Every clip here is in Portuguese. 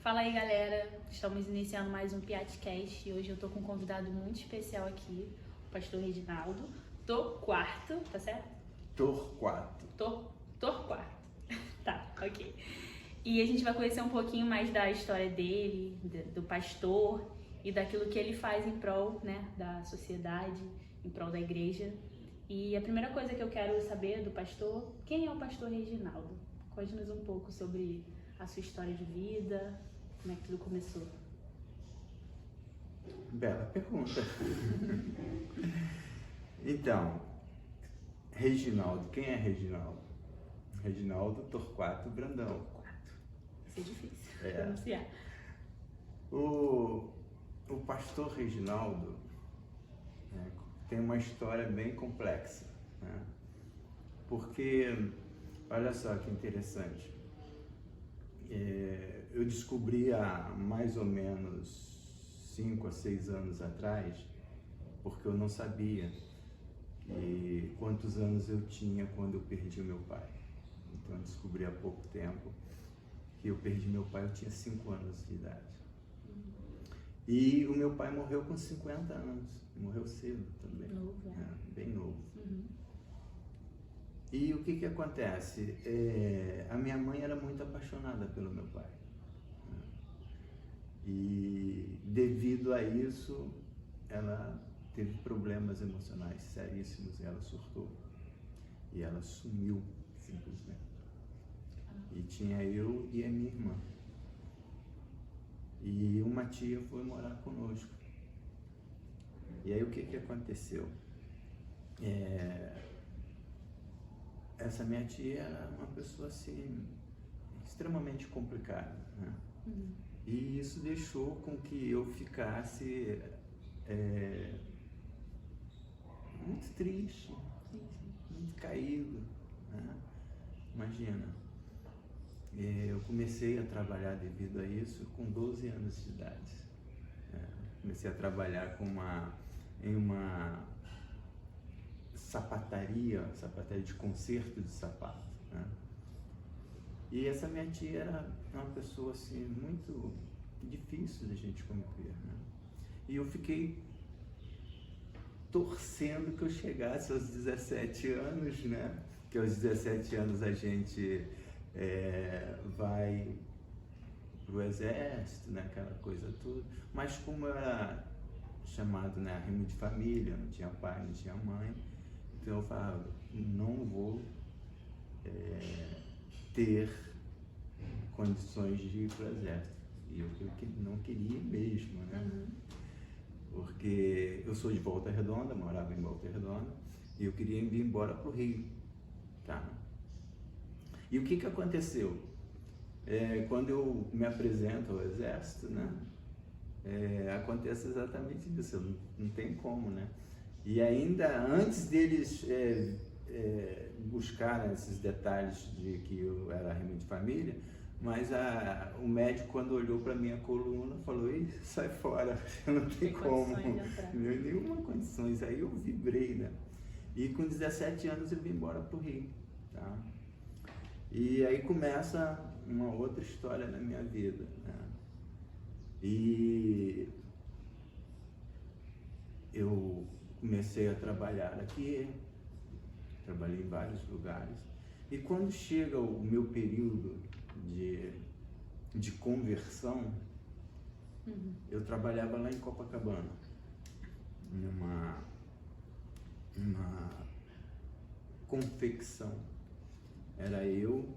Fala aí, galera. Estamos iniciando mais um Piatcast e hoje eu tô com um convidado muito especial aqui, o pastor Reginaldo Torquato, tá certo? Torquato. Torquato. Tá, ok. E a gente vai conhecer um pouquinho mais da história dele, do pastor e daquilo que ele faz em prol, né, da sociedade, em prol da igreja. E a primeira coisa que eu quero saber do pastor, quem é o pastor Reginaldo? Conte-nos um pouco sobre a sua história de vida, como é que tudo começou. Bela pergunta. Então, Reginaldo, quem é Reginaldo? Reginaldo Torquato Brandão. Vai ser difícil É. pronunciar. O pastor Reginaldo tem uma história bem complexa, né? Porque, olha só que interessante, eu descobri há mais ou menos 5 a 6 anos atrás, porque eu não sabia quantos anos eu tinha quando eu perdi meu pai. Então eu descobri há pouco tempo que eu perdi meu pai, eu tinha 5 anos de idade. E o meu pai morreu com 50 anos, morreu cedo também, Novo, bem novo. Uhum. E o que acontece? A minha mãe era muito apaixonada pelo meu pai. E devido a isso, ela teve problemas emocionais seríssimos e ela surtou. E ela sumiu, simplesmente. E tinha eu e a minha irmã. E uma tia foi morar conosco. E aí o que aconteceu? Essa minha tia era uma pessoa assim, extremamente complicada, né? Uhum. E isso deixou com que eu ficasse muito triste, muito caído, né? Imagina, eu comecei a trabalhar devido a isso com 12 anos de idade. Comecei a trabalhar em uma sapataria de conserto de sapato, né? E essa minha tia era uma pessoa assim muito difícil de a gente conviver, né? E eu fiquei torcendo que eu chegasse aos 17 anos, né? Que aos 17 anos a gente vai pro exército, né? Aquela coisa toda. Mas como eu era chamado, né, arrimo de família, não tinha pai, não tinha mãe, então eu falava, não vou ter condições de ir para o exército. E eu não queria mesmo, né? Uhum. Porque eu sou de Volta Redonda, morava em Volta Redonda, e eu queria vir embora para o Rio, tá? E o que aconteceu? Quando eu me apresento ao exército, né? Acontece exatamente isso, não tem como, né? E ainda antes deles buscarem esses detalhes de que eu era arrimo de família, mas o médico, quando olhou para minha coluna, falou: "Ih, sai fora, não tem como, nenhuma condições". Aí eu vibrei, né? E com 17 anos eu vim embora pro Rio, tá? E aí começa uma outra história na minha vida, né? E eu comecei a trabalhar aqui, trabalhei em vários lugares, e quando chega o meu período de conversão, Uhum. eu trabalhava lá em Copacabana, numa confecção. Era eu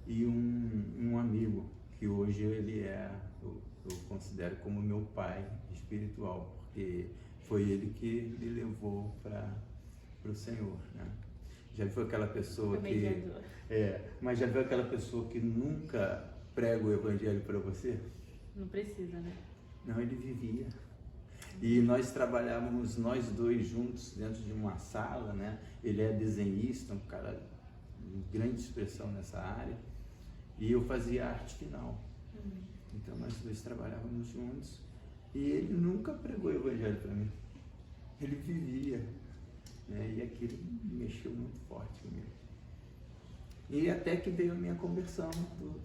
e um amigo, que hoje ele eu considero como meu pai espiritual, porque foi ele que me levou para o Senhor, né? Já viu aquela pessoa mas já viu aquela pessoa que nunca prega o evangelho para você? Não precisa, né? Não, ele vivia. E nós trabalhávamos nós dois juntos dentro de uma sala, né? Ele é desenhista, um cara de grande expressão nessa área, e eu fazia arte final. Uhum. Então nós dois trabalhávamos juntos e ele nunca pregou o evangelho para mim. Ele vivia, né? E aquilo mexeu muito forte comigo. E até que veio a minha conversão, tudo.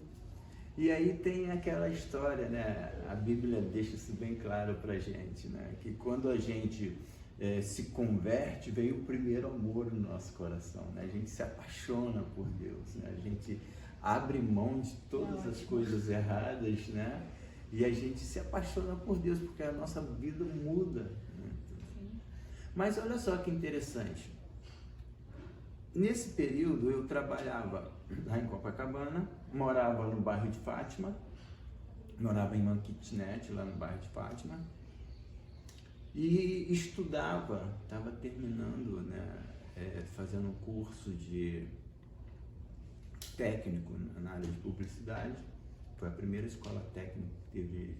E aí tem aquela história, né? A Bíblia deixa isso bem claro pra gente, né? Que quando a gente se converte, vem o primeiro amor no nosso coração, né? A gente se apaixona por Deus, né? A gente abre mão de todas as coisas erradas, né? E a gente se apaixona por Deus, porque a nossa vida muda, né? Mas olha só que interessante. Nesse período eu trabalhava lá em Copacabana, morava no bairro de Fátima, morava em uma kitnet lá no bairro de Fátima e estudava, estava terminando, né, fazendo um curso de técnico na área de publicidade. Foi a primeira escola técnica que teve.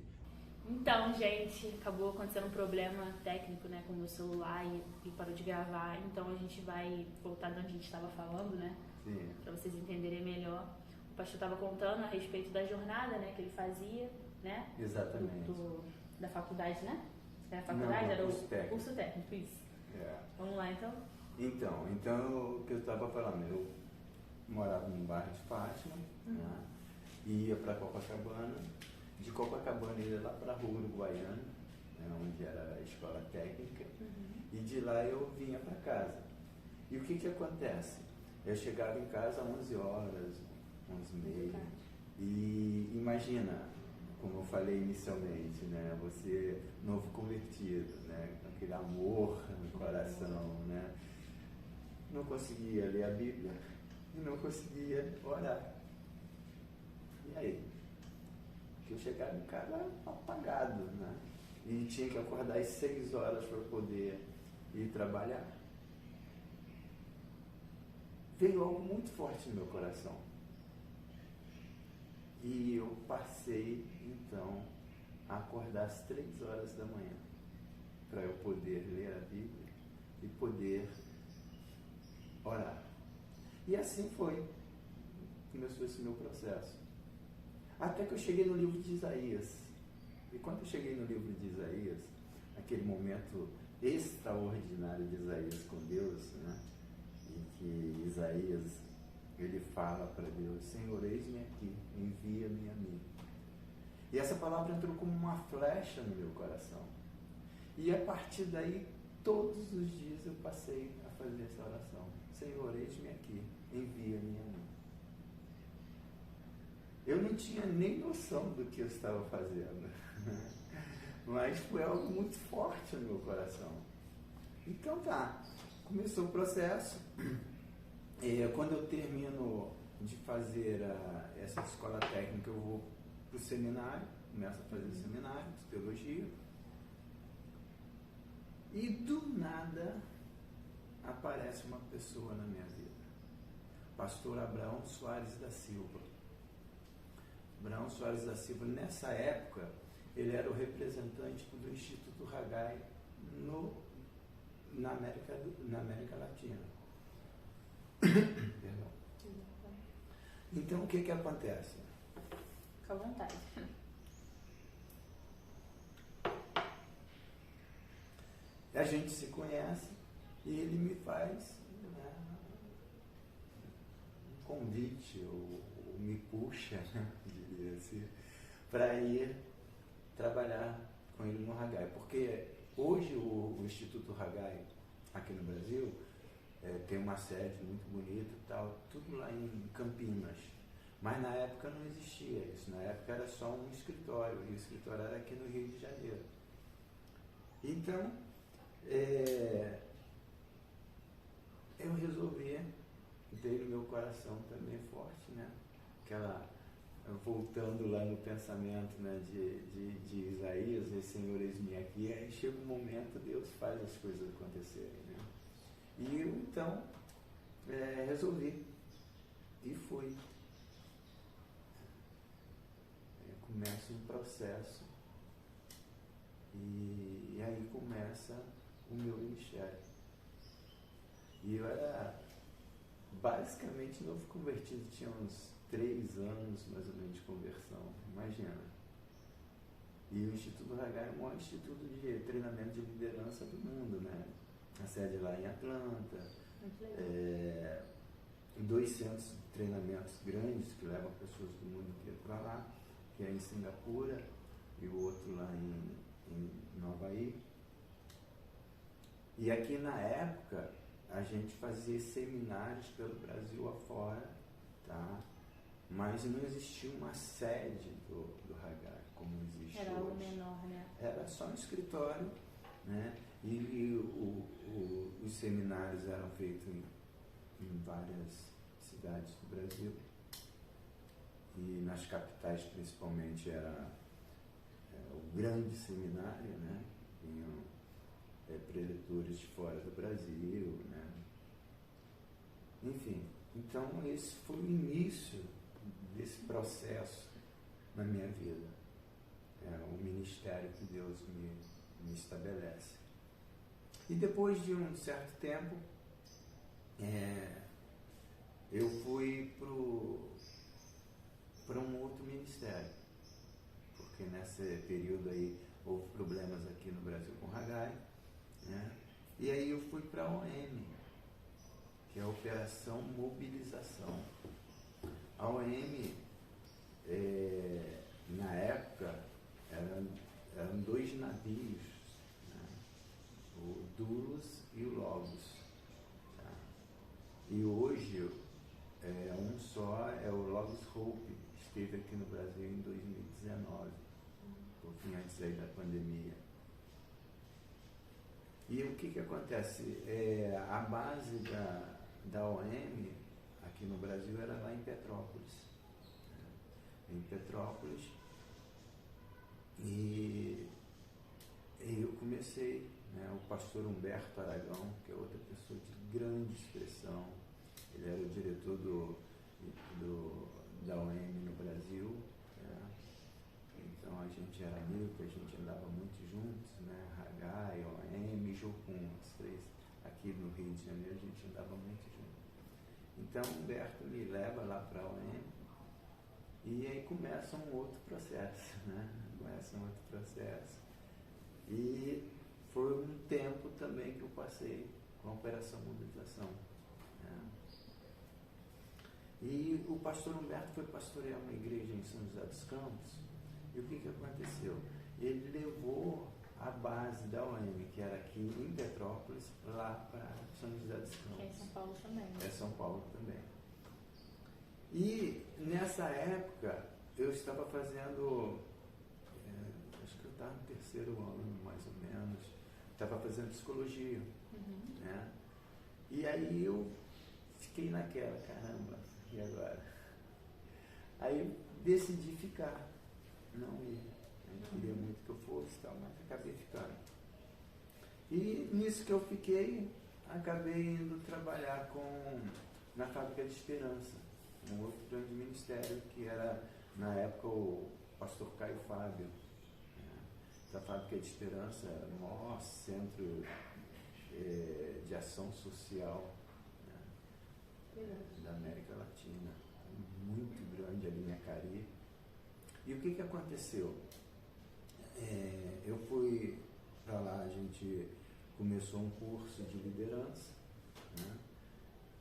Então, gente, acabou acontecendo um problema técnico, né, com o meu celular e parou de gravar. Então a gente vai voltar de onde a gente estava falando, né, para vocês entenderem melhor. O pastor estava contando a respeito da jornada, né, que ele fazia, né? Exatamente. Da faculdade, né? Era a faculdade? Não, era o curso técnico, isso. É. Vamos lá, então? Então, o que eu estava falando, eu morava no bairro de Fátima, né, ia para Copacabana. De Copacabana ia lá para a Rua Uruguaiana, né, onde era a escola técnica, e de lá eu vinha para casa. E o que acontece? Eu chegava em casa às 11 horas, 11h30, e imagina, como eu falei inicialmente, né, você novo convertido, né, com aquele amor no coração, né, não conseguia ler a Bíblia e não conseguia orar. E aí? Que eu chegava em casa apagado, né? E tinha que acordar às 6 horas para poder ir trabalhar. Veio algo muito forte no meu coração. E eu passei, então, a acordar às 3 horas da manhã para eu poder ler a Bíblia e poder orar. E assim foi. Começou esse meu processo. Até que eu cheguei no livro de Isaías. E quando eu cheguei no livro de Isaías, aquele momento extraordinário de Isaías com Deus, né? Em que Isaías, ele fala para Deus: Senhor, eis-me aqui, envia-me a mim. E essa palavra entrou como uma flecha no meu coração. E a partir daí, todos os dias eu passei a fazer essa oração: Senhor, eis-me aqui, envia-me a mim. Eu não tinha nem noção do que eu estava fazendo, mas foi algo muito forte no meu coração. Então tá, começou o processo. Quando eu termino de fazer essa escola técnica, eu vou para o seminário, começo a fazer o seminário de teologia. E do nada aparece uma pessoa na minha vida, pastor Abraão Soares da Silva. Abraão Soares da Silva, nessa época, ele era o representante do Instituto Haggai na América Latina. Perdão. Então, o que acontece? Fica à vontade. A gente se conhece e ele me faz, né, um convite, ou me puxa, né, diria assim, para ir trabalhar com ele no Haggai. Porque hoje o Instituto Haggai, aqui no Brasil, tem uma sede muito bonita e tal, tudo lá em Campinas. Mas na época não existia isso, na época era só um escritório, e o escritório era aqui no Rio de Janeiro. Então, eu resolvi, veio no meu coração também forte, né? Voltando lá no pensamento, né, de Isaías, e Senhor, eis-me aqui, aí chega um momento, Deus faz as coisas acontecerem, né? E eu, então, resolvi, e fui. Começa um processo, e aí começa o meu ministério. E eu era basicamente novo convertido, tinha uns 3 anos mais ou menos de conversão, imagina. E o Instituto Haggai é o maior instituto de treinamento de liderança do mundo, né? A sede lá em Atlanta. 2 centros de treinamentos grandes que levam pessoas do mundo inteiro para lá, que é em Singapura e o outro lá no Havaí. E aqui na época a gente fazia seminários pelo Brasil afora, tá? Mas não existia uma sede do Hagai como existe Era hoje. algo menor, né? Era só um escritório, né? E os seminários eram feitos em várias cidades do Brasil. E nas capitais principalmente era o grande seminário, né? Vinham preletores de fora do Brasil, né? Enfim, então esse foi o início desse processo na minha vida. O ministério que Deus me estabelece. E depois de um certo tempo, eu fui para um outro ministério, porque nesse período aí houve problemas aqui no Brasil com o Hagai, né? E aí eu fui para a OM, que é a Operação Mobilização. A OM, na época, eram 2 navios, né? O Dulos e o Logos. Tá? E hoje é um só, é o Logos Hope, esteve aqui no Brasil em 2019, um pouquinho antes aí da pandemia. E o que acontece? A base da OM aqui no Brasil era lá em Petrópolis. Em Petrópolis. E eu comecei, né, o pastor Humberto Aragão, que é outra pessoa de grande expressão, ele era o diretor da OM no Brasil, né? Então a gente era amigo, a gente andava muito juntos, né? Hagai, OM, Jocum, os 3 aqui no Rio de Janeiro, a gente andava muito junto. Então Humberto me leva lá para a OM e aí começa um outro processo, né? E foi um tempo também que eu passei com a Operação Mobilização, né? E o pastor Humberto foi pastorear uma igreja em São José dos Campos. E o que aconteceu? Ele levou a base da OM, que era aqui em Petrópolis, lá para São José dos Campos. Que é em São Paulo também. É São Paulo também. E nessa época eu estava fazendo, acho que eu estava no 3º ano, mais ou menos, estava fazendo psicologia, né? E aí eu fiquei naquela, caramba, e agora? Aí eu decidi ficar, não ir. Eu queria muito que eu fosse, tal, mas acabei ficando. E nisso que eu fiquei, acabei indo trabalhar na Fábrica de Esperança, um outro grande ministério que era, na época, o pastor Caio Fábio. Essa Fábrica de Esperança era o maior centro de ação social, né, da América Latina, muito grande ali em Acari. E o que aconteceu? Eu fui para lá, a gente começou um curso de liderança, né?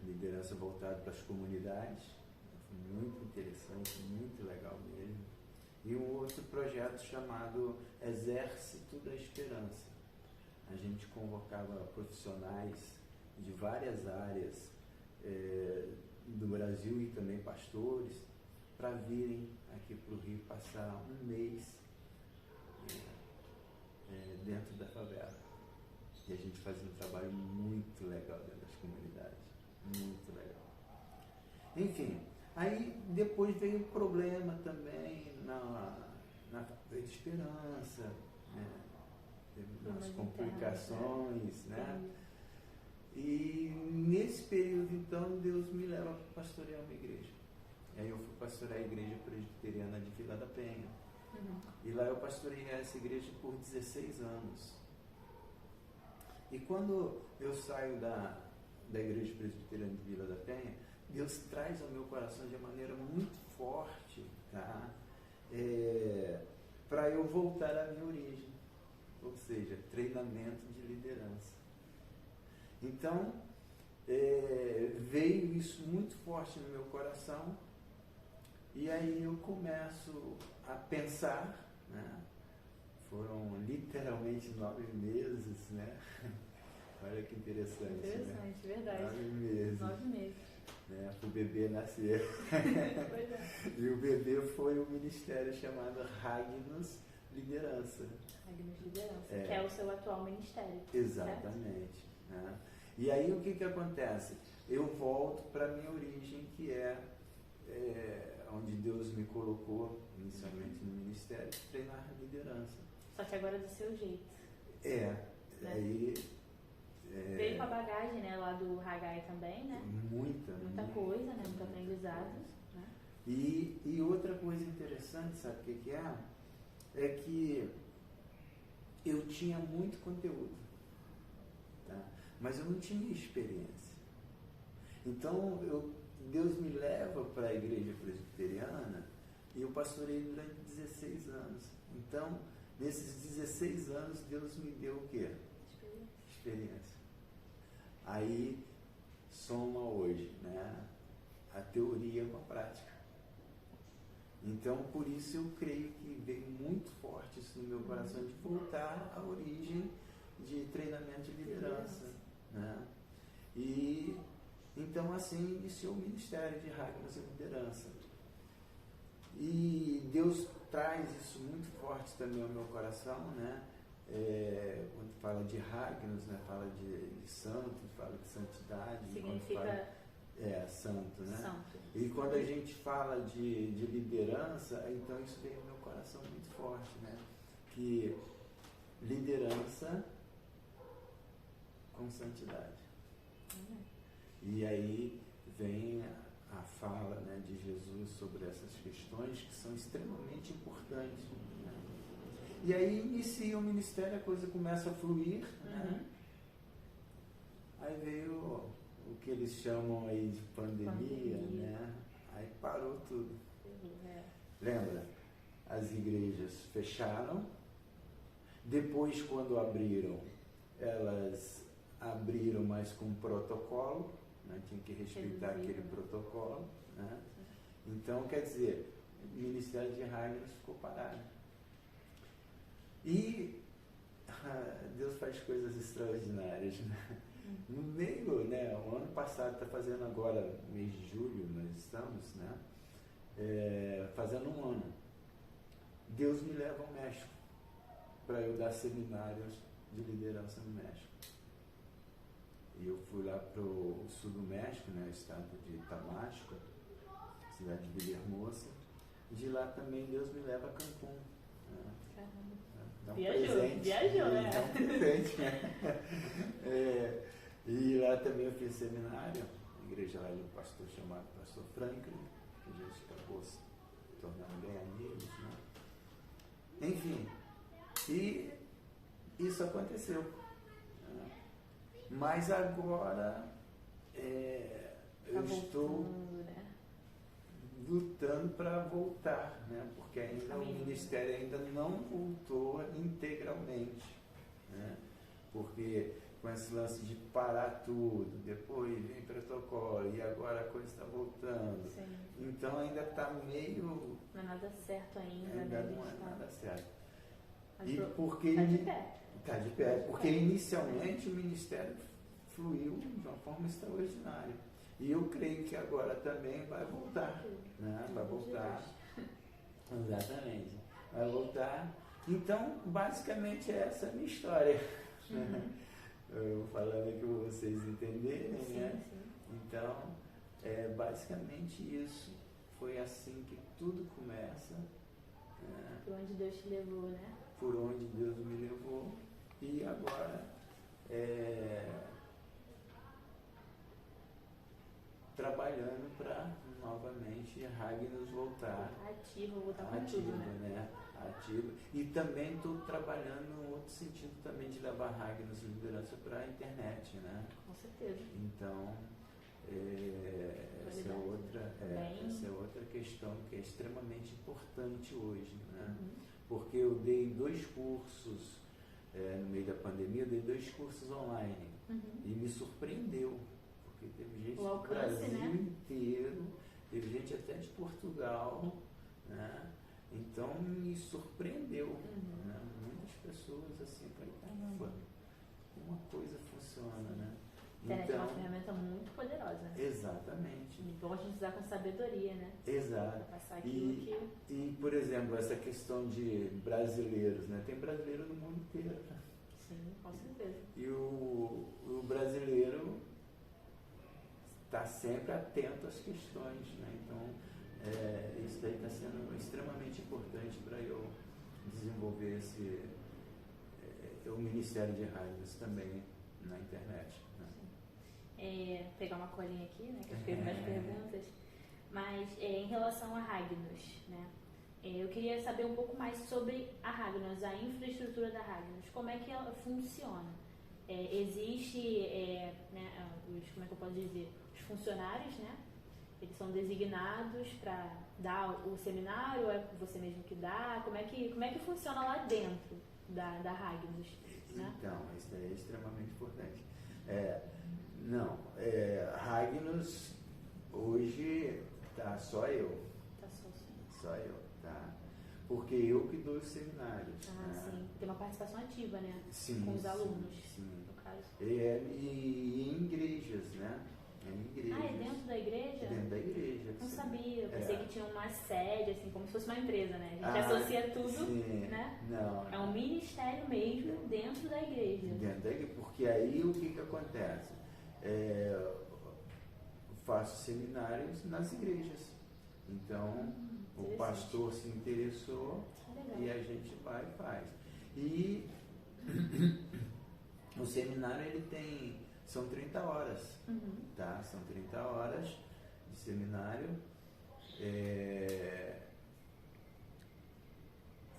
Liderança voltada para as comunidades, foi muito interessante, muito legal mesmo. E um outro projeto chamado Exército da Esperança. A gente convocava profissionais de várias áreas do Brasil e também pastores para virem aqui para o Rio passar um mês dentro da favela. E a gente fazia um trabalho muito legal dentro das comunidades. Muito legal. Enfim, aí depois veio o problema também na Fábrica de Esperança, né? Teve umas complicações, né? E nesse período, então, Deus me leva para pastorear uma igreja. E aí eu fui pastorear a igreja presbiteriana de Vila da Penha. E lá eu pastorei essa igreja por 16 anos. E quando eu saio da igreja presbiteriana de Vila da Penha, Deus traz ao meu coração de maneira muito forte, tá? Para eu voltar à minha origem, ou seja, treinamento de liderança. Então, veio isso muito forte no meu coração, e aí eu começo a pensar, né? Foram literalmente 9 meses, né? Olha que interessante, Interessante, né? verdade. 9 meses. 9 meses. Né? O bebê nascer. Pois é. E o bebê foi um ministério chamado Ragnos Liderança. Agnes Liderança, que é o seu atual ministério. Exatamente. Né? E aí o que acontece? Eu volto para a minha origem, que é onde Deus me colocou inicialmente no ministério, treinar liderança. Só que agora do seu jeito. Né? Aí... Veio com a bagagem, né, lá do Haggai também, né? Muita coisa, né? Muito aprendizado. Né? E outra coisa interessante, sabe o que é? É que eu tinha muito conteúdo, tá? Mas eu não tinha experiência. Então, Deus me leva para a igreja presbiteriana e eu pastorei durante 16 anos. Então, nesses 16 anos, Deus me deu o quê? Experiência. Aí, soma hoje, né? A teoria com a prática. Então, por isso eu creio que veio muito forte isso no meu coração, de voltar à origem de treinamento de liderança. Né? E então, assim, iniciou o ministério de Ragnos e Liderança. E Deus traz isso muito forte também ao meu coração, né? Quando fala de Ragnos, né? Fala de santo, fala de santidade. Significa... santo, né? Santo. E quando a gente fala de liderança, então isso veio no meu coração muito forte, né? Que liderança com santidade. E aí vem a fala, né, de Jesus sobre essas questões que são extremamente importantes. Né? E aí inicia o ministério, a coisa começa a fluir, né? Aí veio o que eles chamam aí de pandemia, né? Aí parou tudo. Lembra? As igrejas fecharam, depois quando abriram, elas abriram, mas com protocolo, né? Tinha que respeitar aquele protocolo, né? Então, quer dizer, o ministério de Ragnos ficou parado. E Deus faz coisas extraordinárias, né? No meio, né, o ano passado, está fazendo agora, mês de julho, nós estamos, né, fazendo um ano. Deus me leva ao México para eu dar seminários de liderança no México. E eu fui lá para o sul do México, né, o estado de Tabasco, cidade de Villahermosa. De lá também Deus me leva a Cancún. Né? Dá um presente. Viajou, né? Dá um presente, né? E lá também eu fiz seminário, na igreja lá de um pastor chamado Pastor Franklin, que a gente acabou se tornando bem amigos, né? Enfim, e isso aconteceu. Né? Mas agora eu estou lutando para voltar, né? Porque ainda o ministério ainda não voltou integralmente, né? Porque com esse lance de parar tudo, depois vem protocolo e agora a coisa está voltando. Sim. Então ainda está meio... Não é nada certo ainda. Ainda não é nada certo. Mas e porque está de pé. Está de pé, porque inicialmente o ministério fluiu de uma forma extraordinária. E eu creio que agora também vai voltar. Né? Vai voltar. Exatamente. Vai voltar. Então, basicamente, essa é a minha história. Eu falando aqui para vocês entenderem, sim, né? Sim. Então, basicamente isso. Foi assim que tudo começa. Né? Por onde Deus te levou, né? Por onde Deus me levou. E agora, trabalhando para novamente Ragnos voltar. Ativo, voltar com tudo, né? Ativo. E também estou trabalhando em outro sentido também de levar Ragnos liderança para a internet, né? Com certeza. Então, essa é outra questão que é extremamente importante hoje, né? Porque eu dei 2 cursos no meio da pandemia, eu dei 2 cursos online e me surpreendeu, porque porque teve gente O do alcance, Brasil né? inteiro, teve gente até de Portugal, né? Então me surpreendeu, né? Muitas pessoas assim, falei, caramba, uma coisa funciona, né? A internet é uma ferramenta muito poderosa, né? Exatamente. E bom a gente usar com sabedoria, né? Exato. Pra passar aquilo que... E, por exemplo, essa questão de brasileiros, né? Tem brasileiro no mundo inteiro, né? Sim, com certeza. E o brasileiro está sempre atento às questões, né? Então, isso daí está sendo extremamente importante para eu desenvolver o Ministério de Rádios também na internet. Né? Pegar uma colinha aqui, né? Que eu escrevi mais perguntas. Mas em relação a Ragnos, né? Eu queria saber um pouco mais sobre a Ragnos, a infraestrutura da Ragnos. Como é que ela funciona? Existe, né, como é que eu posso dizer? Os funcionários, né? Eles são designados para dar o seminário, é você mesmo que dá? Como é que funciona lá dentro da Ragnos? Né? Então, isso daí é extremamente importante. Ragnos, hoje, tá só eu. Tá só assim. Só eu, tá? Porque eu que dou os seminários. Ah, né? sim. Tem uma participação ativa, né? Sim, com os alunos, sim. no caso. E em igrejas, né? Em igrejas. Ah, é dentro da igreja? Dentro da igreja. Não sim. sabia, eu pensei que tinha uma sede, assim, como se fosse uma empresa, né? A gente Ah, associa tudo, sim. né? Não. É um ministério mesmo dentro da igreja. Dentro da igreja, porque aí o que acontece? Eu faço seminários nas igrejas. Então, o pastor se interessou e a gente vai e faz. E o seminário são 30 horas, tá? São 30 horas de seminário.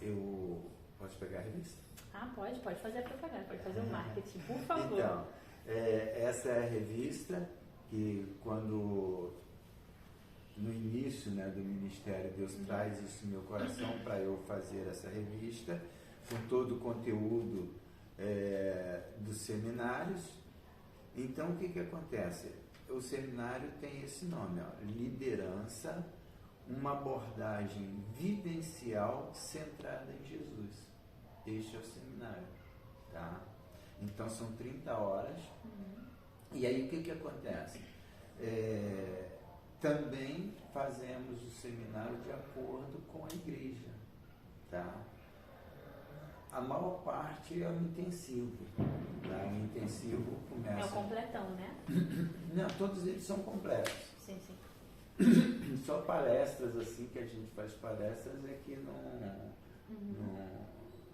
Eu posso pegar a revista? Ah, pode fazer a propaganda, pode fazer o marketing, por favor. Então, essa é a revista que quando no início, né, do ministério, Deus traz isso no meu coração para eu fazer essa revista com todo o conteúdo dos seminários. Então, o que acontece? O seminário tem esse nome, ó, Liderança, uma abordagem vivencial centrada em Jesus. Este é o seminário, tá? Então, são 30 horas. E aí, o que acontece? Também fazemos o seminário de acordo com a igreja, tá? A maior parte é o intensivo, tá? O intensivo começa... É o completão, né? Não, todos eles são completos. Sim. Só palestras, assim, que a gente faz palestras, é que não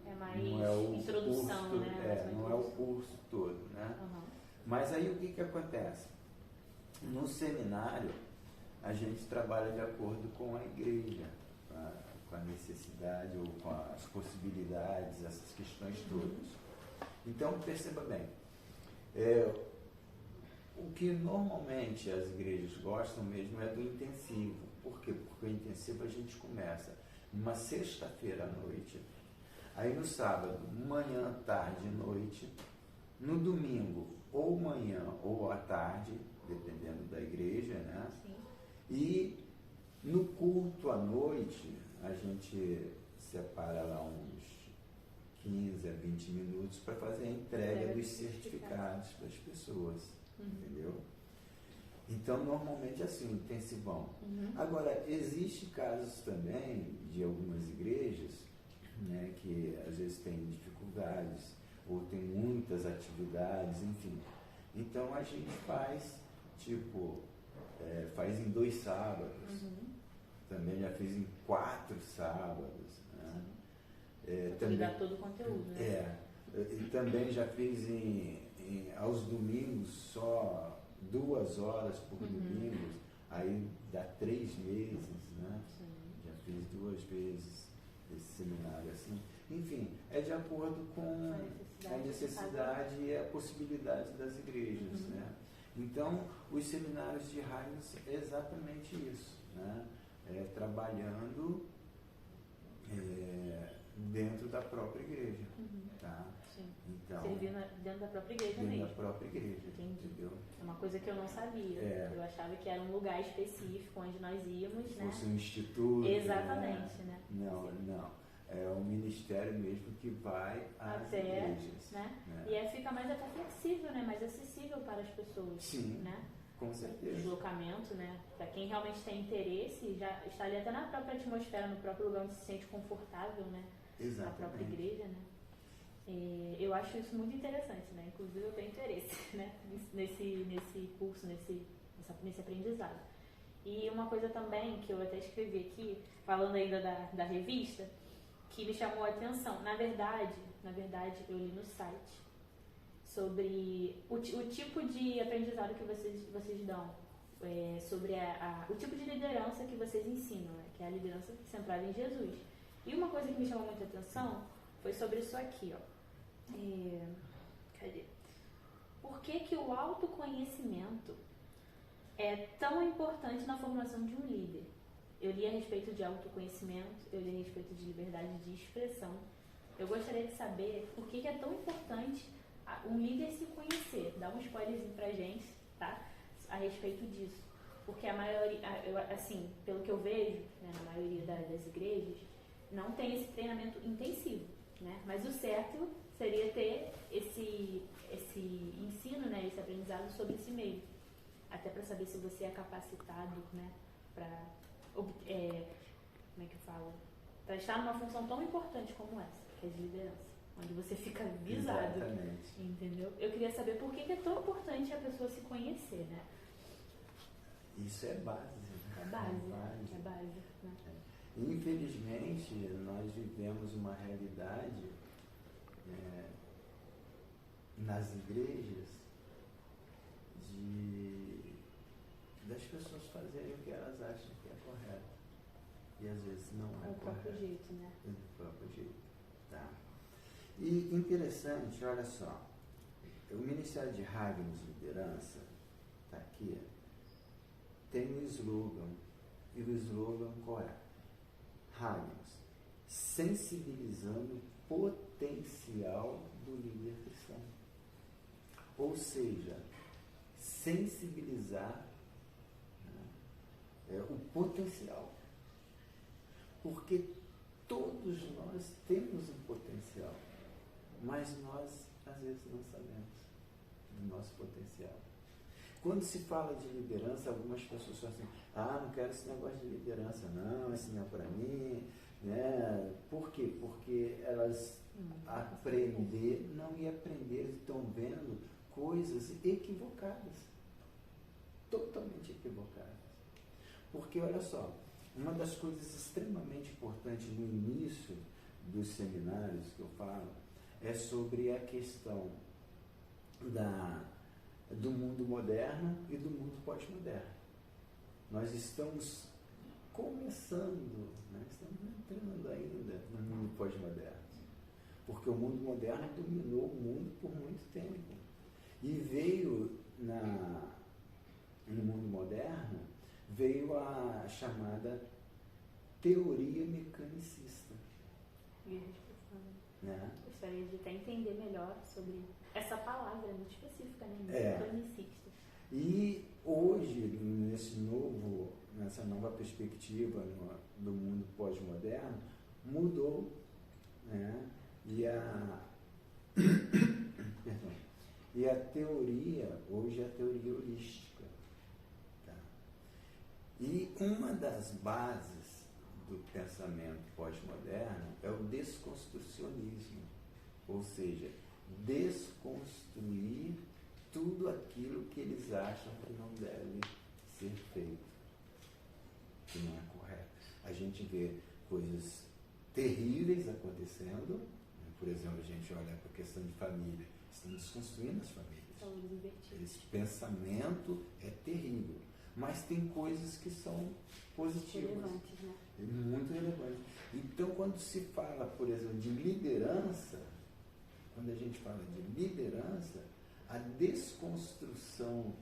É mais não é o introdução, curso, né? não é o curso todo, né? Mas aí o que acontece? No seminário, a gente trabalha de acordo com a igreja, com a necessidade ou com as possibilidades, essas questões todas. Então, perceba bem, o que normalmente as igrejas gostam mesmo é do intensivo. Por quê? Porque o intensivo a gente começa numa sexta-feira à noite, aí no sábado, manhã, tarde e noite, no domingo, ou manhã ou à tarde, dependendo da igreja, né? Sim. E no culto à noite, a gente separa lá uns 15 a 20 minutos para fazer a entrega dos certificados para as pessoas, entendeu? Então, normalmente é assim, intensivão. Agora, existem casos também de algumas igrejas, né, que às vezes têm dificuldades ou tem muitas atividades, enfim. Então, a gente faz, faz em 2 sábados. Também já fiz em 4 sábados. Né? Também dá todo o conteúdo, né? E também já fiz aos domingos só 2 horas por domingo, aí dá 3 meses, né? Já fiz 2 vezes esse seminário assim. Enfim, é de acordo com a necessidade e a possibilidade das igrejas, né? Então, os seminários de Ragnos é exatamente isso, né? Trabalhando dentro da própria igreja, tá? Sim. Então, Servir dentro da própria igreja dentro mesmo. da própria igreja, Entendi. entendeu? É uma coisa que eu não sabia. É. Eu achava que era um lugar específico onde nós íamos, Se né? fosse um instituto. Exatamente, né? Não, não. É um ministério mesmo que vai às Até, igrejas. né? Né? E aí fica mais até flexível, né? Mais acessível para as pessoas. Sim, Né? com certeza. Deslocamento, né? Para quem realmente tem interesse, já está ali até na própria atmosfera, no próprio lugar onde se sente confortável, né? Exatamente. Na própria igreja, né? Eu acho isso muito interessante, né? Inclusive eu tenho interesse, né? Nesse curso, nesse aprendizado. E uma coisa também que eu até escrevi aqui, falando ainda da revista, que me chamou a atenção. Na verdade, eu li no site sobre o tipo de aprendizado que vocês dão, sobre o tipo de liderança que vocês ensinam, né? Que é a liderança centrada em Jesus. E uma coisa que me chamou muita atenção foi sobre isso aqui, ó. Cadê? Por que o autoconhecimento é tão importante na formação de um líder? Eu li a respeito de autoconhecimento, eu li a respeito de liberdade de expressão. Eu gostaria de saber por que é tão importante um líder se conhecer. Dá um spoilerzinho pra gente, tá? A respeito disso. Porque a maioria, assim, pelo que eu vejo, né, na maioria das igrejas, não tem esse treinamento intensivo, né? Mas o certo seria ter esse ensino, né, esse aprendizado sobre esse meio. Até para saber se você é capacitado, né, para como é que eu falo? Para estar numa função tão importante como essa, que é de liderança, onde você fica visado. Exatamente. Entendeu? Eu queria saber por que é tão importante a pessoa se conhecer, né? Isso é base. É base. É base, né? Infelizmente, nós vivemos uma realidade nas igrejas das pessoas fazerem o que elas acham que é correto. E às vezes não é correto. Do próprio jeito, né? Do próprio jeito. Tá? E interessante, olha só, o Ministério de Ragnos Liderança, tá aqui, tem um slogan. E o slogan qual é? Ragnos, sensibilizando o potencial do líder cristão. Ou seja, sensibilizar, né, o potencial. Porque todos nós temos um potencial, mas nós às vezes não sabemos do nosso potencial. Quando se fala de liderança, algumas pessoas falam assim, não quero esse negócio de liderança, não, isso não é para mim, né? Por quê? Porque elas estão vendo coisas equivocadas, totalmente equivocadas. Porque, olha só, uma das coisas extremamente importantes no início dos seminários que eu falo é sobre a questão do mundo moderno e do mundo pós-moderno. Nós estamos começando, né? Estamos entrando ainda no mundo pós-moderno, porque o mundo moderno dominou o mundo por muito tempo e veio no mundo moderno veio a chamada teoria mecanicista, né? Gostaria de até entender melhor sobre essa palavra muito específica, né? Mecanicista. E hoje, nessa nova perspectiva do mundo pós-moderno, mudou, né? E a teoria, hoje é a teoria holística. Tá? E uma das bases do pensamento pós-moderno é o desconstrucionismo, ou seja, desconstruir tudo aquilo que eles acham que não deve ser feito, que não é correto. A gente vê coisas terríveis acontecendo, né? Por exemplo, a gente olha para a questão de família, estão desconstruindo as famílias. Esse pensamento é terrível, mas tem coisas que são positivas, relevantes, né? Muito relevantes. Então, quando se fala, por exemplo, de liderança, quando a gente fala de liderança, a desconstrução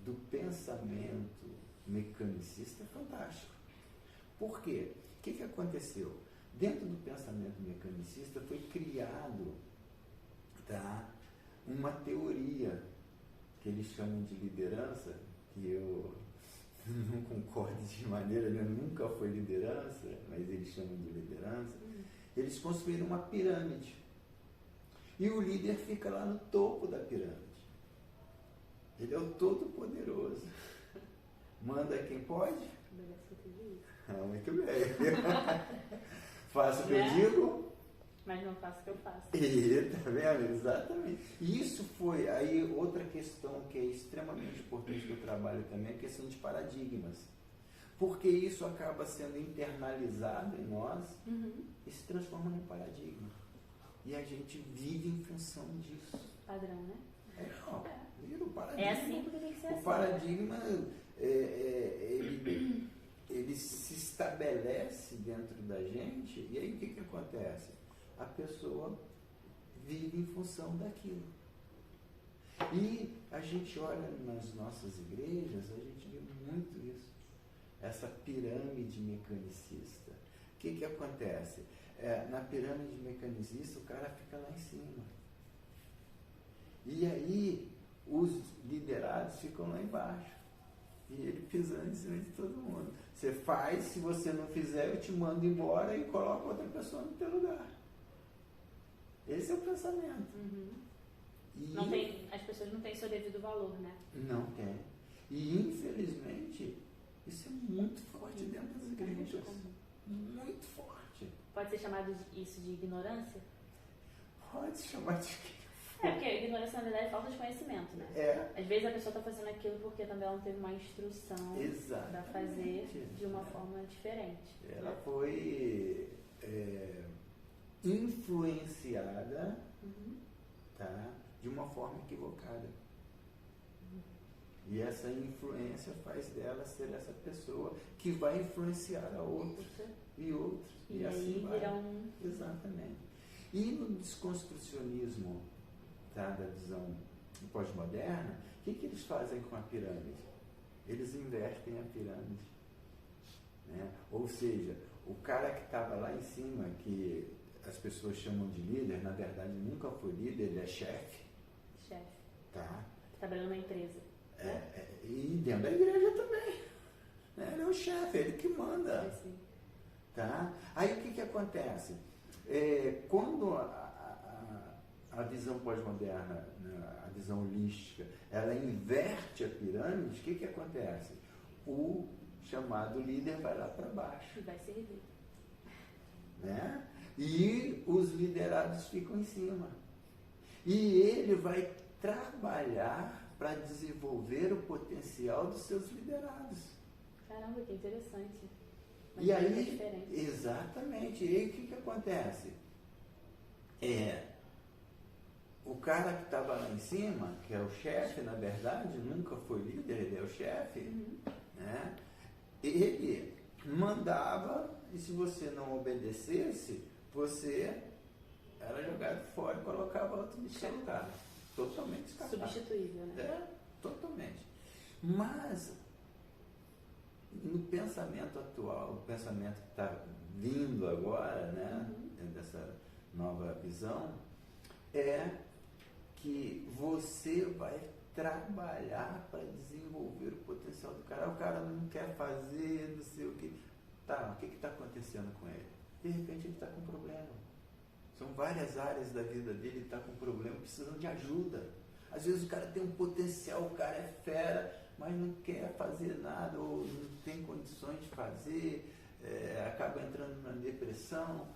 do pensamento mecanicista é fantástico. Por quê? O que aconteceu? Dentro do pensamento mecanicista foi criado tá? Uma teoria que eles chamam de liderança, que eu não concordo de maneira nenhuma, nunca foi liderança, mas eles chamam de liderança. Eles construíram uma pirâmide. E o líder fica lá no topo da pirâmide. Ele é o todo-poderoso. Manda quem pode? Muito bem. Faço o que eu digo, mas não faço o que eu faço. Tá vendo? Exatamente. E isso foi aí outra questão que é extremamente importante do trabalho também, é a questão de paradigmas. Porque isso acaba sendo internalizado em nós e se transforma num paradigma. E a gente vive em função disso. Padrão, né? Vira o paradigma. É assim porque tem que ser assim. O paradigma, ele se estabelece dentro da gente, e aí o que acontece? A pessoa vive em função daquilo. E a gente olha nas nossas igrejas, a gente vê muito isso. Essa pirâmide mecanicista. O que acontece? Na pirâmide mecanicista, o cara fica lá em cima. E aí, os liderados ficam lá embaixo. E ele pisando em cima de todo mundo. Você faz, se você não fizer, eu te mando embora e coloco outra pessoa no teu lugar. Esse é o pensamento. E as pessoas não têm seu devido valor, né? Não tem. E infelizmente, isso é muito forte dentro das igrejas. Muito forte. Pode ser chamado isso de ignorância? Pode chamar de porque a ignorância, na verdade, é falta de conhecimento, né? Às vezes a pessoa está fazendo aquilo porque também ela não teve uma instrução para fazer de uma forma diferente. Ela foi influenciada, tá, de uma forma equivocada. E essa influência faz dela ser essa pessoa que vai influenciar a outros e outros. E assim aí vai. Exatamente. E no desconstrucionismo, tá, da visão pós-moderna, o que eles fazem com a pirâmide? Eles invertem a pirâmide. Né? Ou seja, o cara que estava lá em cima, que as pessoas chamam de líder, na verdade nunca foi líder, ele é chefe. Chefe. Tá? Trabalhando na empresa. E dentro da igreja também. Né? Ele é o chefe, ele que manda. Sim. Tá? Aí o que acontece? Quando a visão pós-moderna, a visão holística, ela inverte a pirâmide, o que acontece? O chamado líder vai lá para baixo. E vai servir. Né? E os liderados ficam em cima. E ele vai trabalhar para desenvolver o potencial dos seus liderados. Caramba, que interessante. Mas e aí, é diferente. Exatamente. E aí o que acontece? O cara que estava lá em cima, que é o chefe, na verdade, nunca foi líder, ele é o chefe, né? Ele mandava, e se você não obedecesse, você era jogado fora e colocava outro no seu lugar. Totalmente descartado. Substituível, né? Totalmente. Mas, no pensamento atual, o pensamento que está vindo agora, né, dessa nova visão, é que você vai trabalhar para desenvolver o potencial do cara. O cara não quer fazer, não sei o que. Tá, o que está acontecendo com ele? De repente ele está com problema. São várias áreas da vida dele, ele está com problema, precisando de ajuda. Às vezes o cara tem um potencial, o cara é fera, mas não quer fazer nada, ou não tem condições de fazer, acaba entrando na depressão.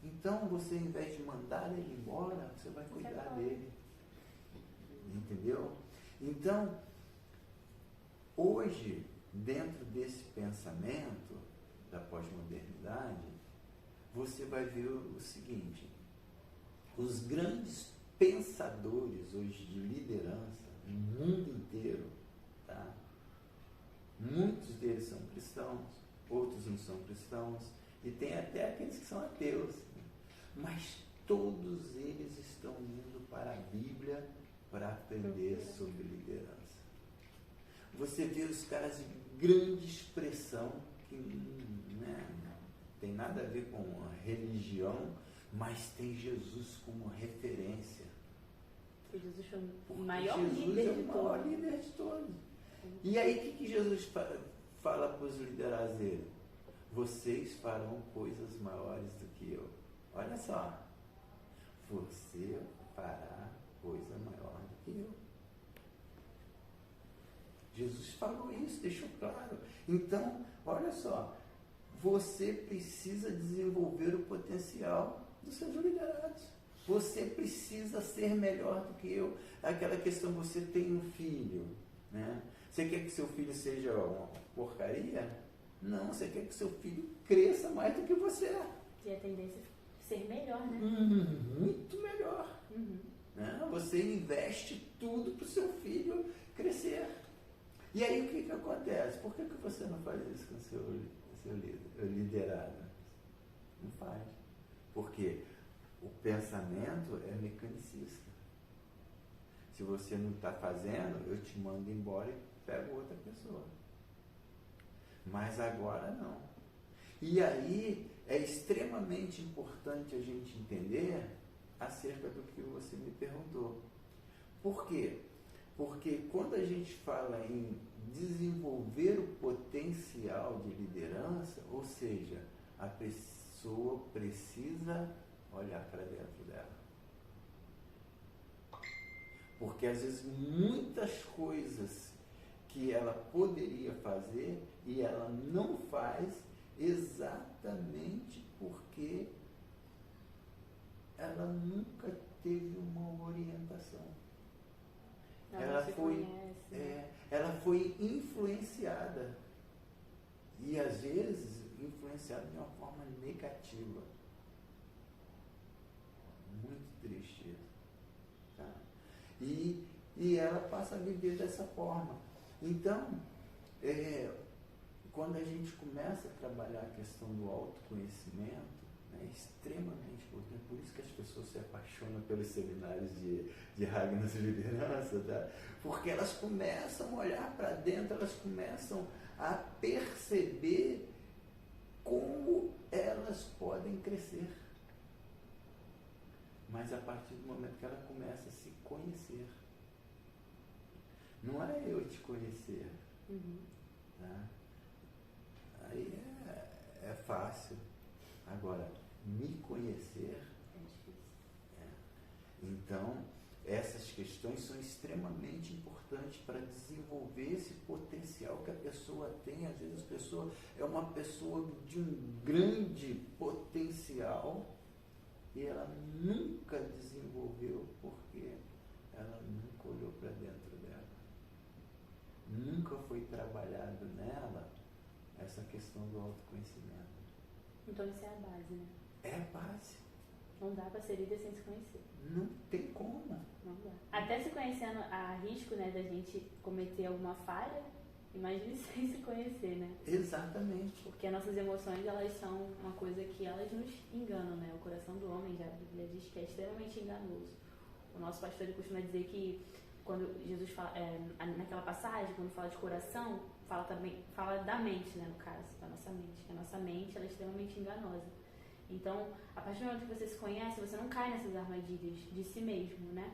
Então você, ao invés de mandar ele embora, você vai cuidar dele. Entendeu? Então, hoje, dentro desse pensamento da pós-modernidade, você vai ver o seguinte: os grandes pensadores hoje de liderança no mundo inteiro, tá? Muitos deles são cristãos, outros não são cristãos, e tem até aqueles que são ateus, né? Mas todos eles estão indo para a Bíblia para aprender sobre liderança. Você vê os caras de grande expressão, que não tem nada a ver com a religião, mas tem Jesus como referência. Porque Jesus foi o Porque maior Jesus líder é de o maior todos. líder de todos. E aí o que Jesus fala para os liderados dele? Vocês farão coisas maiores do que eu. Olha só. Você fará coisa maior do que eu. Jesus falou isso, deixou claro. Então, olha só. Você precisa desenvolver o potencial dos seus liderados. Você precisa ser melhor do que eu. Aquela questão, você tem um filho, né? Você quer que seu filho seja uma porcaria? Não, você quer que seu filho cresça mais do que você é. E a tendência é ser melhor, né? Muito melhor. Né? Você investe tudo para o seu filho crescer. E aí o que acontece? Por que você não faz isso com o seu liderado? Não faz. Porque o pensamento é mecanicista. Se você não está fazendo, eu te mando embora e pego outra pessoa. Mas agora não. E aí é extremamente importante a gente entender acerca do que você me perguntou. Por quê? Porque quando a gente fala em desenvolver o potencial de liderança, ou seja, a pessoa precisa olhar para dentro dela. Porque às vezes muitas coisas que ela poderia fazer e ela não faz exatamente porque ela nunca teve uma orientação. Ela foi influenciada. E às vezes influenciada de uma forma negativa. Muito triste isso. Tá? E ela passa a viver dessa forma. Então, quando a gente começa a trabalhar a questão do autoconhecimento, é extremamente importante. Por isso que as pessoas se apaixonam pelos seminários de Ragnos de liderança, tá? Porque elas começam a olhar para dentro, elas começam a perceber como elas podem crescer. Mas a partir do momento que ela começa a se conhecer. Não é eu te conhecer. Tá? Aí é fácil. Agora, me conhecer É difícil. Então, essas questões são extremamente importantes para desenvolver esse potencial que a pessoa tem. Às vezes a pessoa é uma pessoa de um grande potencial e ela nunca desenvolveu porque ela nunca olhou para dentro dela. Nunca foi trabalhado nela essa questão do autoconhecimento. Então isso é a base, né? É a base. Não dá pra ser líder sem se conhecer. Não tem como. Não dá. Até se conhecendo, há risco, né, da gente cometer alguma falha, imagine sem se conhecer, né? Exatamente. Porque as nossas emoções, elas são uma coisa que elas nos enganam, né? O coração do homem, já a Bíblia diz que é extremamente enganoso. O nosso pastor, ele costuma dizer que quando Jesus fala, naquela passagem, quando fala de coração, fala da mente, né, no caso, da nossa mente. Que a nossa mente, ela é extremamente enganosa. Então, a partir do momento que você se conhece, você não cai nessas armadilhas de si mesmo, né?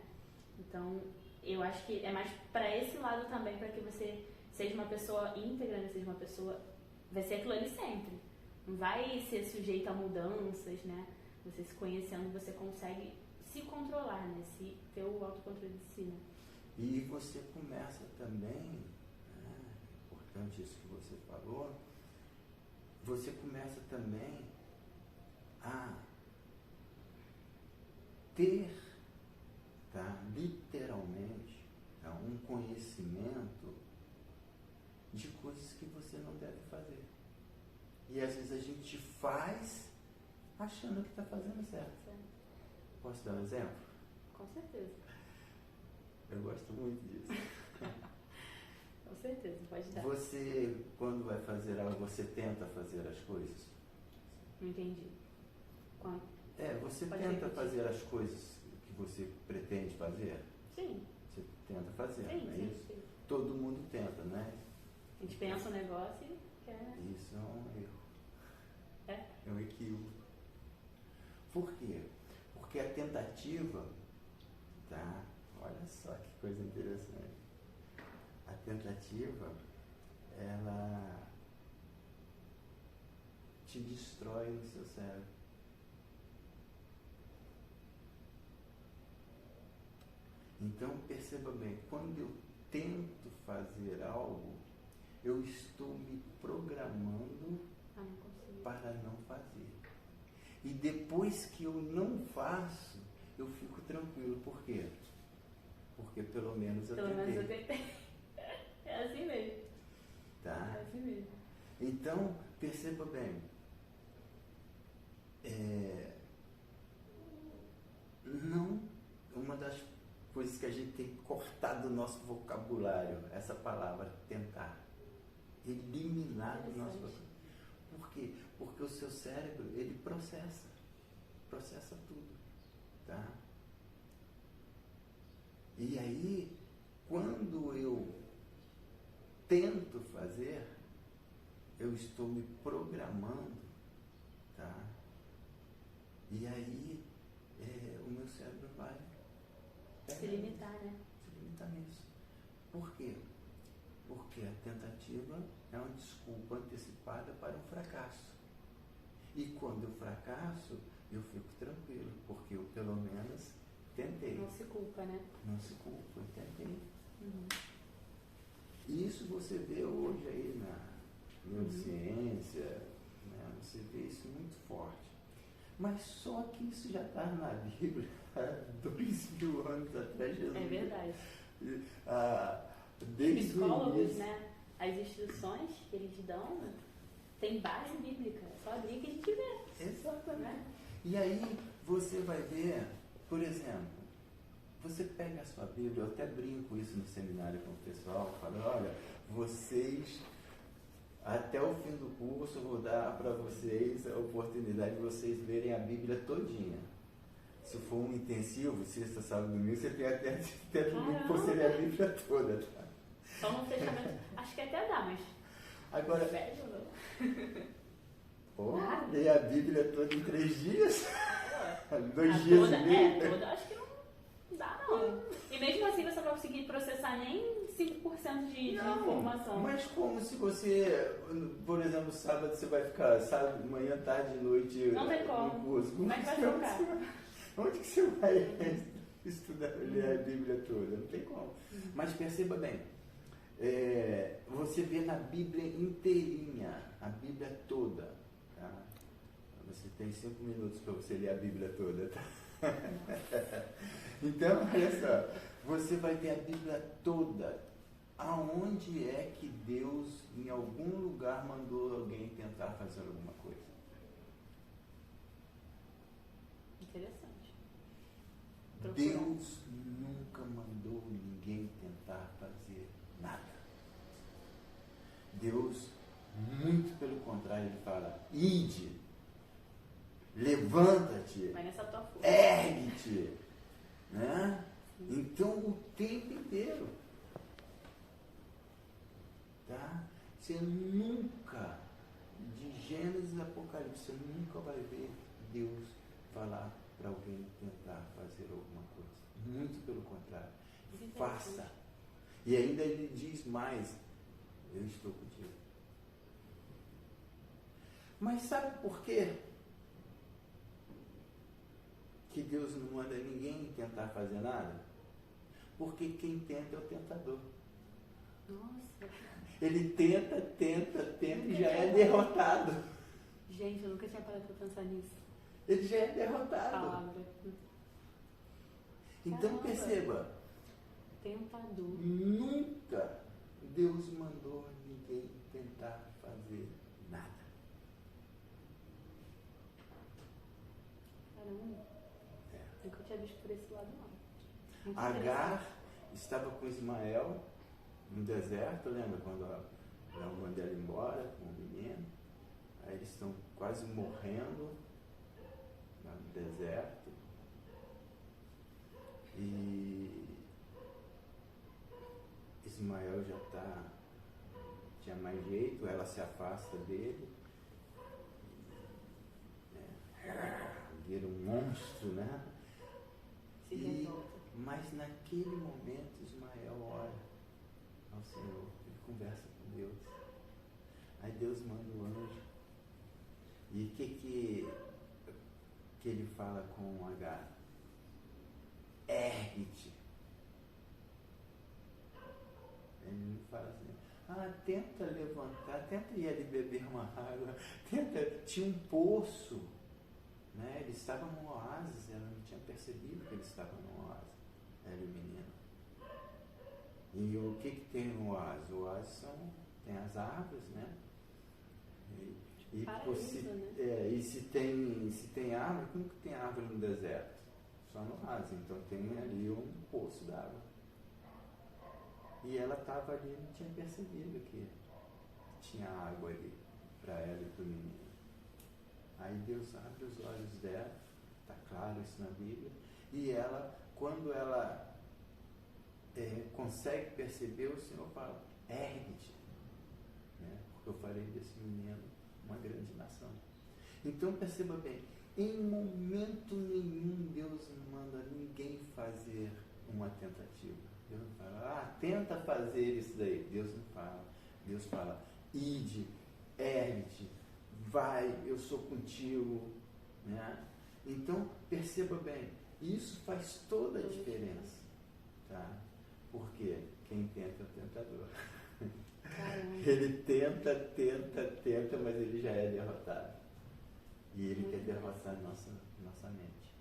Então, eu acho que é mais para esse lado também, para que você seja uma pessoa íntegra, né? Seja uma pessoa... Vai ser aquilo ali sempre. Não vai ser sujeito a mudanças, né? Você se conhecendo, você consegue se controlar, né? Se ter o autocontrole de si, né? E você começa também, importante isso que você falou, você começa também a ter, tá, literalmente, tá, um conhecimento de coisas que você não deve fazer. E às vezes a gente faz achando que está fazendo certo. Posso dar um exemplo? Com certeza. Eu gosto muito disso. Com certeza, pode dar. Você, quando vai fazer algo, você tenta fazer as coisas? Não entendi. Quando? Você Pode tenta repetir. fazer as coisas que você pretende fazer? Sim. Você tenta fazer, Sim, não é sim, isso? sim. Todo mundo tenta, né? A gente pensa um negócio e quer... Isso é um erro. É? É um equívoco. Por quê? Porque a tentativa, tá? olha só que coisa interessante. A tentativa, ela te destrói no seu cérebro. Então, perceba bem, quando eu tento fazer algo, eu estou me programando para não fazer. E depois que eu não faço, eu fico tranquilo. Por quê? Porque pelo menos eu tentei. É assim mesmo. Tá? É assim mesmo. Então, perceba bem. Não, uma das coisas que a gente tem que cortar do nosso vocabulário, essa palavra, tentar. Eliminar do nosso vocabulário. Por quê? Porque o seu cérebro, ele processa tudo, tá? E aí, quando eu tento fazer, eu estou me programando, tá? E aí, o meu cérebro vai se limitar, né? Se limitar nisso. Por quê? Porque a tentativa é uma desculpa antecipada para um fracasso. E quando eu fracasso, eu fico tranquilo, porque eu pelo menos tentei. Não se culpa, né? Não se culpa, eu tentei. Uhum. E isso você vê hoje aí na neurociência, né? Você vê isso muito forte. Mas só que isso já está na Bíblia há 2000 anos atrás. Jesus. É verdade. Desde psicólogos, né? As instruções que eles dão tem base bíblica. É só abrir que a gente vê. Exatamente. Né? E aí você vai ver, por exemplo, você pega a sua Bíblia, eu até brinco isso no seminário com o pessoal, falo, olha, vocês, até o fim do curso, vou dar para vocês a oportunidade de vocês lerem a Bíblia todinha. Se for um intensivo, sexta, sábado, domingo, você tem até domingo para você ler a Bíblia toda, tá? Só no fechamento, acho que até dá, mas... Agora... Velho, não? Ler a Bíblia toda em 3 dias? 2 dias toda, e meio? toda acho que não dá, não. E mesmo assim você não vai conseguir processar nem 5% de informação. Mas como se você, por exemplo, sábado você vai ficar, sábado, manhã, tarde, noite não tem como. no curso? Como é que vai focar? Onde que você vai estudar, ler a Bíblia toda? Não tem como. Mas perceba bem, você vê na Bíblia inteirinha, a Bíblia toda, tá? Você tem 5 minutos para você ler a Bíblia toda, tá? Então, olha só, você vai ter a Bíblia toda. Aonde é que Deus, em algum lugar, mandou alguém tentar fazer alguma coisa? Interessante. Deus nunca mandou ninguém tentar fazer nada. Deus, muito pelo contrário, ele fala, ide, levanta-te, vai nessa tua força, ergue-te, né? Então, o tempo inteiro, tá? Você nunca, de Gênesis a Apocalipse, você nunca vai ver Deus falar para alguém tentar fazer alguma coisa. Muito pelo contrário. Faça. E ainda ele diz mais, eu estou contigo. Mas sabe por quê? Que Deus não manda ninguém tentar fazer nada? Porque quem tenta é o tentador. Nossa. Ele tenta e já é derrotado. Gente, eu nunca tinha parado para pensar nisso. Ele já é derrotado. Palavra. Então Caramba. perceba. Tentador. Nunca Deus mandou ninguém tentar fazer nada. Caramba. Nunca tinha visto por esse lado, não. Muito Agar estava com Ismael no deserto, lembra quando ela mandou ela embora com o menino? Aí eles estão quase morrendo no deserto. E Ismael tinha mais jeito, ela se afasta dele. Vira um monstro, né? Se revolta. Mas naquele momento Ismael ora ao Senhor, ele conversa com Deus. Aí Deus manda o anjo. E o que ele fala com Agar? Ergue-te. Ele não fala assim, tenta levantar, tenta ir ali beber uma água, tinha um poço, né? Ele estava num oásis, ela não tinha percebido que ele estava num oásis, era o menino. E o que tem no oásis? O oásis tem as árvores, né? E se tem árvore, como que tem árvore no deserto? Só no oásis, então tem ali um poço d'água. E ela estava ali, não tinha percebido que tinha água ali para ela e para o menino. Aí Deus abre os olhos dela, está claro isso na Bíblia, e ela, quando ela consegue perceber, o Senhor fala, ergue-te, né? Porque eu farei desse menino uma grande nação. Então perceba bem, em momento nenhum Deus manda ninguém fazer uma tentativa. Deus não fala, tenta fazer isso daí. Deus não fala. Deus fala, ide, ergue-te, vai, eu sou contigo. Né? Então, perceba bem, isso faz toda a diferença. Tá? Porque quem tenta é o tentador. Ele tenta, mas ele já é derrotado. E ele quer derrotar nossa mente.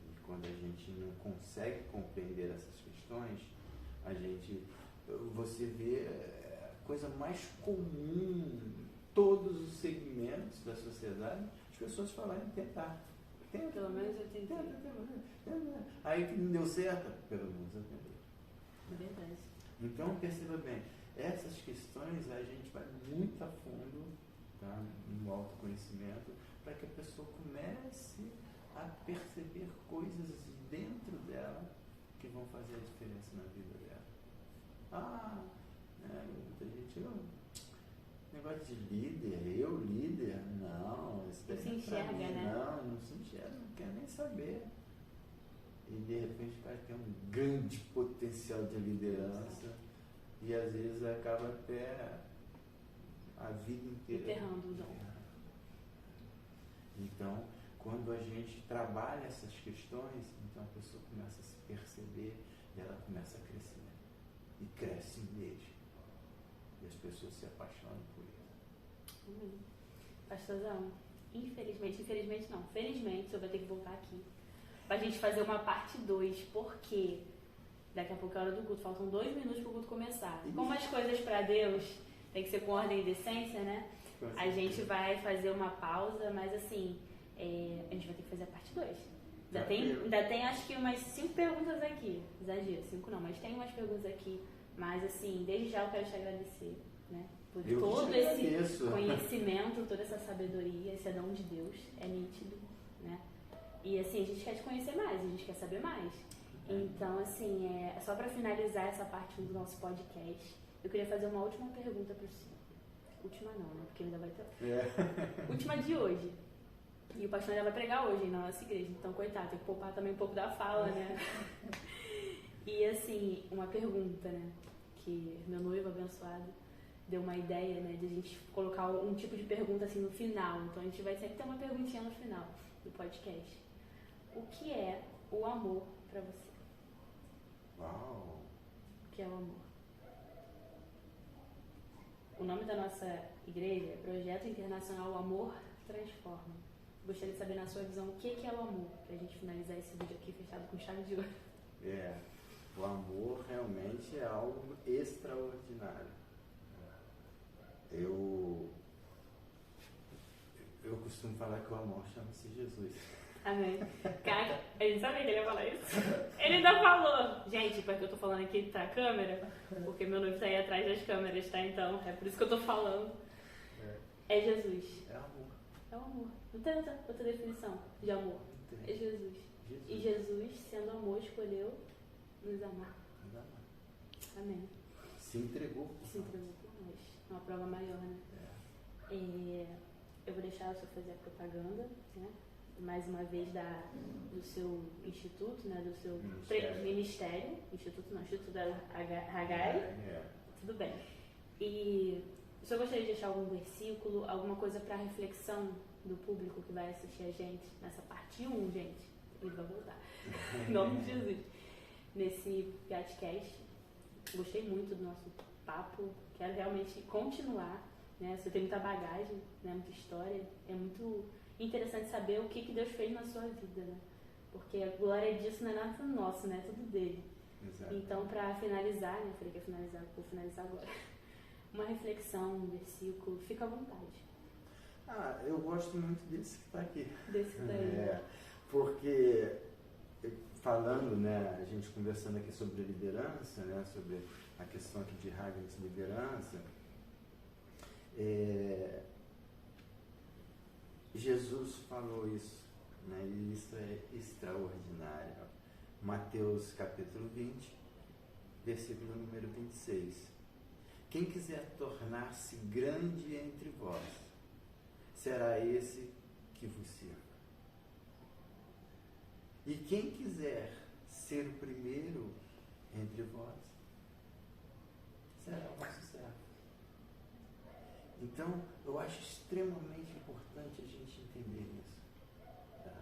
E quando a gente não consegue compreender essas questões, você vê a coisa mais comum em todos os segmentos da sociedade, as pessoas falarem tentar. Tenta, pelo menos eu tentei. Tenta. Aí que não deu certo, pelo menos eu tentei. É verdade. Então, perceba bem, essas questões a gente vai muito a fundo, tá, no autoconhecimento, para que a pessoa comece a perceber coisas dentro dela que vão fazer a diferença na vida dela. Muita gente, negócio de líder, eu líder, não, isso daí não se enxerga, mim, né? Não se enxerga, não quer nem saber. E de repente o cara tem um grande potencial de liderança e às vezes acaba até a vida inteira enterrando o dom. Então, quando a gente trabalha essas questões, então a pessoa começa a se perceber e ela começa a crescer. E cresce mesmo. E as pessoas se apaixonam por isso. Pastorzão, felizmente eu vou ter que voltar aqui pra gente fazer uma parte 2, porque daqui a pouco é a hora do culto, faltam 2 minutos pro culto começar. Como as coisas pra Deus tem que ser com ordem e decência, né? A gente vai fazer uma pausa, mas assim, a gente vai ter que fazer a parte 2. Ainda tem acho que umas 5 perguntas aqui. Exagero, 5 não, mas tem umas perguntas aqui. Mas assim, desde já eu quero te agradecer, né? Por todo esse conhecimento, toda essa sabedoria, esse dom de Deus, é nítido, né? E assim, a gente quer te conhecer mais, a gente quer saber mais. Então, assim, só para finalizar essa parte do nosso podcast, eu queria fazer uma última pergunta para o senhor. Última não, né? Porque ainda vai ter. Última de hoje. E o pastor ainda vai pregar hoje na nossa igreja. Então, coitado, tem que poupar também um pouco da fala, né? E assim, uma pergunta, né? Que meu noivo abençoado deu uma ideia, né? De a gente colocar um tipo de pergunta assim no final. Então, a gente vai sempre ter uma perguntinha no final do podcast. O que é o amor para você? Uau! O que é o amor? O nome da nossa igreja é Projeto Internacional Amor Transforma. Gostaria de saber, na sua visão, o que é o amor? Pra gente finalizar esse vídeo aqui fechado com chave de ouro. O amor realmente é algo extraordinário. Eu costumo falar que o amor chama-se Jesus. Amém. Cara, a gente sabia que ele ia falar isso. Ele ainda falou. Gente, porque eu tô falando aqui pra câmera, porque meu noivo tá aí atrás das câmeras, tá? Então, é por isso que eu tô falando. É Jesus. É amor. É o amor. Não tem outra definição de amor. É Jesus. E Jesus, sendo amor, escolheu nos amar. Amém. Se entregou por nós. Uma prova maior, né? Eu vou deixar o senhor fazer a propaganda, né? mais uma vez do seu instituto, né? Do seu ministério. Instituto não, Instituto da Hagai. Tudo bem. E o senhor gostaria de deixar algum versículo, alguma coisa para reflexão do público que vai assistir a gente nessa parte 1, gente? Ele vai voltar. Em nome de Jesus. Nesse podcast. Gostei muito do nosso papo. Quero realmente continuar. Né? Você tem muita bagagem, né? Muita história. É muito interessante saber o que Deus fez na sua vida, né? Porque a glória disso não é nada nosso, né? É tudo dele. Exato. Então, para finalizar, né? Eu falei que ia finalizar, vou finalizar agora. Uma reflexão, um versículo, fica à vontade. Eu gosto muito desse que está aqui. Desse daí. Porque, falando, né, a gente conversando aqui sobre liderança, né, sobre a questão aqui de Hagai de liderança, Jesus falou isso, né, e isso é extraordinário. Mateus capítulo 20, versículo número 26. Quem quiser tornar-se grande entre vós, será esse que vos sirva. E quem quiser ser o primeiro entre vós, será o vosso servo. Então, eu acho extremamente importante a gente entender isso. Tá?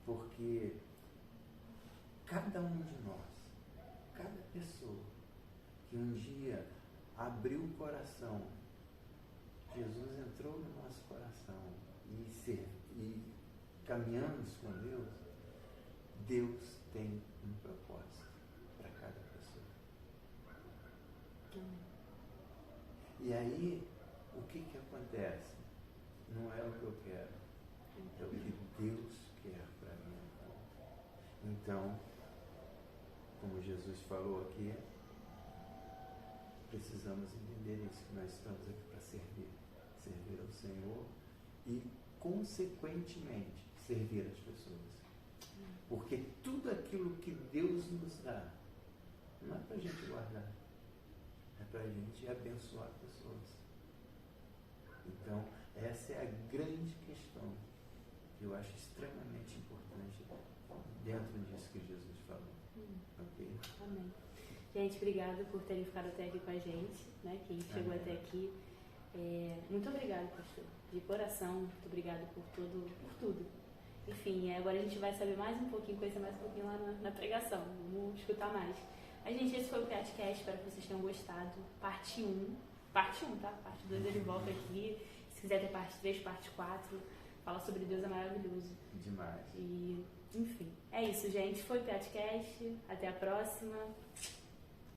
Porque cada um de nós, cada pessoa que um dia abriu o coração, Jesus entrou no nosso coração e caminhamos com Deus, Deus tem um propósito para cada pessoa. E aí, o que acontece? Não é o que eu quero, é o que Deus quer para mim. Então, como Jesus falou aqui, precisamos entender isso, que nós estamos aqui para servir ao Senhor e, consequentemente, servir as pessoas. Porque tudo aquilo que Deus nos dá, não é para a gente guardar, é para a gente abençoar pessoas. Então, essa é a grande questão que eu acho extremamente importante dentro disso que Jesus falou. Ok? Amém. Gente, obrigada por terem ficado até aqui com a gente, né? Quem chegou até aqui. Muito obrigada, pastor. De coração, muito obrigada por tudo. Enfim, agora a gente vai saber mais um pouquinho, conhecer mais um pouquinho lá na pregação. Vamos escutar mais. Mas, gente, esse foi o podcast. Espero que vocês tenham gostado. Parte 1. Parte 1, tá? Parte 2 ele volta aqui. Se quiser ter parte 3, parte 4. Fala sobre Deus é maravilhoso. Demais. E, enfim, é isso, gente. Foi o podcast. Até a próxima.